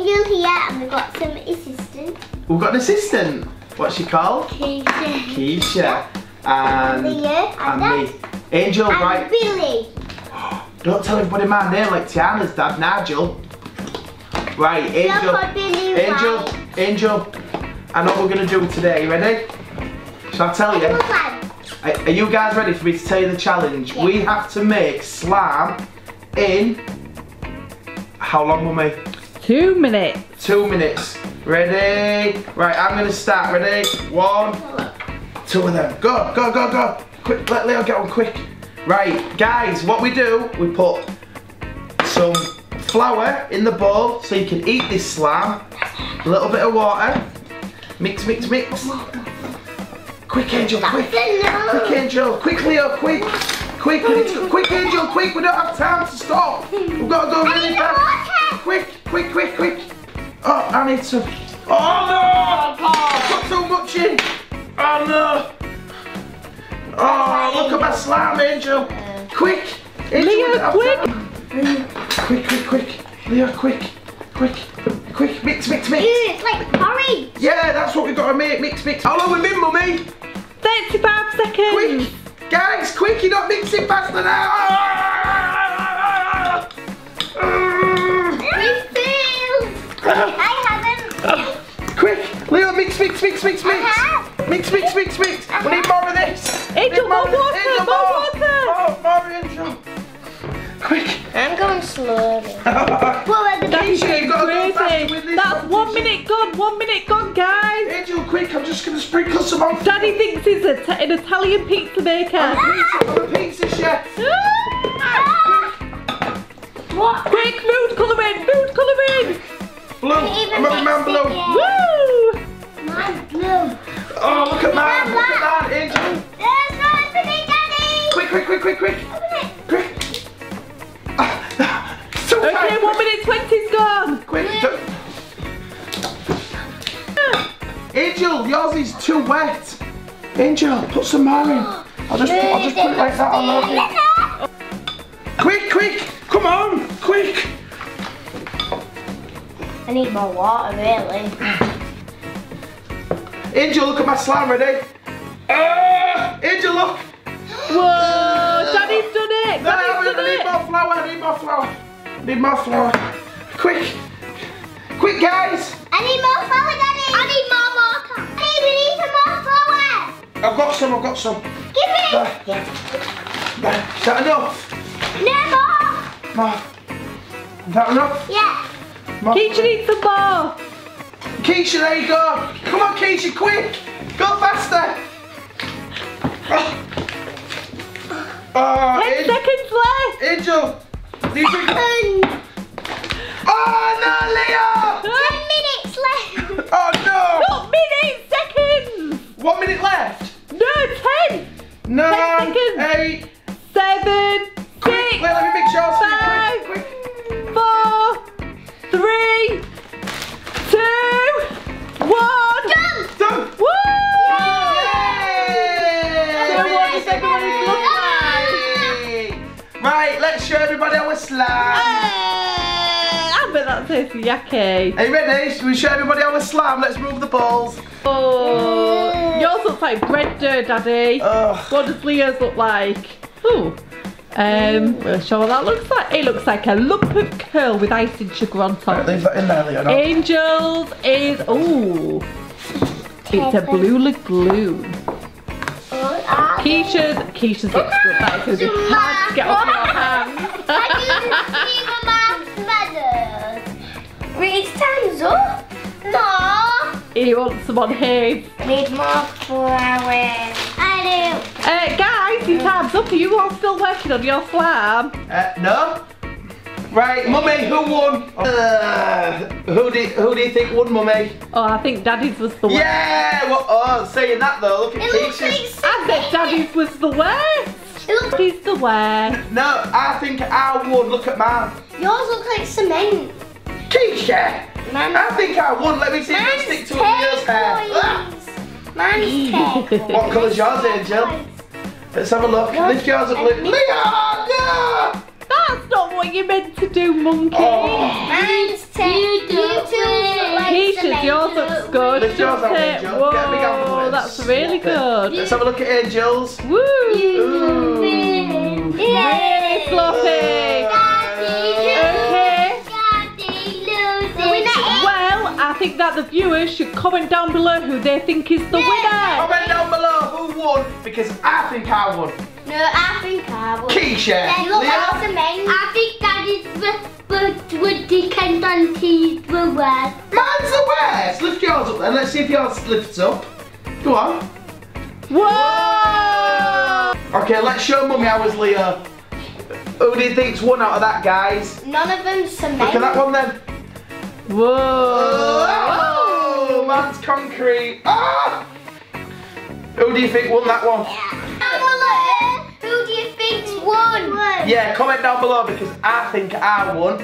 Angel here, and we've got some assistants. We've got an assistant. What's she called? Keisha. Keisha. And Leo. And me. Angel, and right? Billy. Don't tell everybody my name like Tiana's dad, Nigel. Right, Angel. Angel. I know what we're going to do today. You ready? Shall I tell you? Are you guys ready for me to tell you the challenge? Yeah. We have to make slime in... How long, Mummy? 2 minutes. 2 minutes. Ready? Right, I'm going to start. Ready? 1, 2 of them. Go, go, go, go. Quick, let Leo get on quick. Right, guys, what we do, we put some flour in the bowl so you can eat this slime. A little bit of water. Mix, mix, mix. Quick, Angel, quick. Quick, Angel. Quick, Leo, quick. Quick, quick, Angel, quick. We don't have time to stop. We've got to go really fast. Quick, quick, quick, quick. Oh, I need some. Oh no! I put too much in. Oh no! Oh, look at my slime, Angel. Quick. Angel, Leo, quick. Quick, quick, quick. Leo, quick. Quick. Quick, mix, mix, mix. It's like porridge. Yeah, that's what we've got to make. Mix, mix. How long have we been, Mummy? 35 seconds. Quick. Guys, quick, you're not mixing fast enough. I haven't. Quick, Leo, mix, mix, mix, mix, mix. Mix, mix, mix, mix. We need more of this. Angel, more water, Angel, more water. More, Angel. Quick. I'm going slowly. That is Keisha, you've got to go faster with this. That's 1 minute gone, 1 minute gone, guys. Angel, quick, I'm just going to sprinkle some on. Daddy thinks he's an Italian pizza maker. I'm a pizza chef. What? Quick, food colouring, food colouring. Blue, I'm a man blue. Woo! Mine's blue. Oh, look at mine, look at that, Angel. There's one for me, Daddy. Quick, quick, quick, quick, quick. Quick. Okay, 1 minute 20's gone. Quick. Angel, yours is too wet. Angel, put some more in. I'll just put it like that. I love it. Quick, quick. Come on, quick. I need more water, really. Angel, look at my slime, ready? Angel, look. Whoa, Daddy's done it. No, Daddy's I done need it. more flour, I need more flour. I need more flour. Quick. Quick, guys. I need more flour, Daddy. I need more water. Daddy, we need some more flour. I've got some. Give me. There. Is that enough? No more. More. Is that enough? Yeah. More. Keisha needs some more. Keisha, there you go. Come on, Keisha, quick. Go faster. 10 seconds left. Angel. Do you think... Oh, no, Leo. 10 minutes left. Oh, no. Not minutes, seconds. 1 minute left. No, 10. 9, 10 seconds. 8. 7, 6, Quick, let me mix yours. 5, Quick. 4, 3, 2, 1. Done. Woo! Yay! So what does everybody look like? Right, let's show everybody our slime. I bet that tastes yucky. Are you ready? Should we show everybody our slime? Let's move the balls. Oh, yours looks like bread dough, Daddy. What does Leo's look like? Ooh. We'll show what that looks like. It looks like a lump of curl with icing sugar on top. Leave that in there, Leo. No? Angel's is, ooh, it's a blue lagoon. Keisha's looks good. That is going to be hard to get off your hands. It's time's up. No. He wants some on his. Need more flowers. I do. Guys, your time's up. Are you all still working on your slime? No. Right, Mummy, who won? Who do you think won, Mummy? Oh, I think Daddy's was the worst. Yeah! Well, saying that though, look at Keisha's. I said Daddy's was the worst. He's the worst. No, I think I won. Look at mine. Yours looks like cement. Keisha! I think I won. Let me see if you stick to Leo's hair. Mine's turquoise. What colour's yours, Angel? Let's have a look. Lift yours up. Leo! No! That's That's not what you meant to do, monkey. Mine's you Keisha's, yours looks good. Lift yours up, Angel. Whoa, Get a big hand for it. that's really good. Let's have a look at Angel's. Woo! Ooh. Really sloppy. Well, I think that the viewers should comment down below who they think is the winner. Comment down below who won, because I think I won. No, I think I won. Keisha. I think Daddy's would depend on T's the worst. Mine's the worst. Lift yours up then. Let's see if yours lifts up. Go on. Whoa! Okay, let's show Mummy ours, Leo. Who do you think's won out of that, guys? None of them's cement. Look at that one then. Whoa! Oh, man's concrete. Ah! Who do you think won that one? Who do you think's won? Yeah, comment down below because I think I won.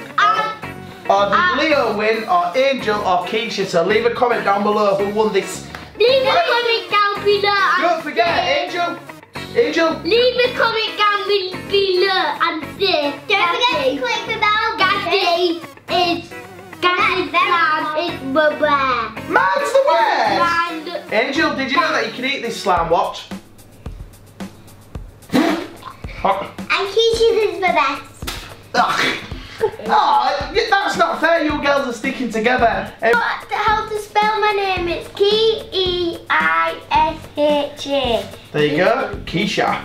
Or did Leo win, or Angel, or Keisha? So leave a comment down below who won this. Leave a comment down below. Don't forget, Angel. Angel. Leave a comment down below and say. Don't forget to click the bell. Daddy's slime is the best. Mine's the worst. Angel, did you know that you can eat this slime? Watch. And Keisha's is the best. Oh, that's not fair. You girls are sticking together. How to spell my name? It's Keisha. There you go, Keisha.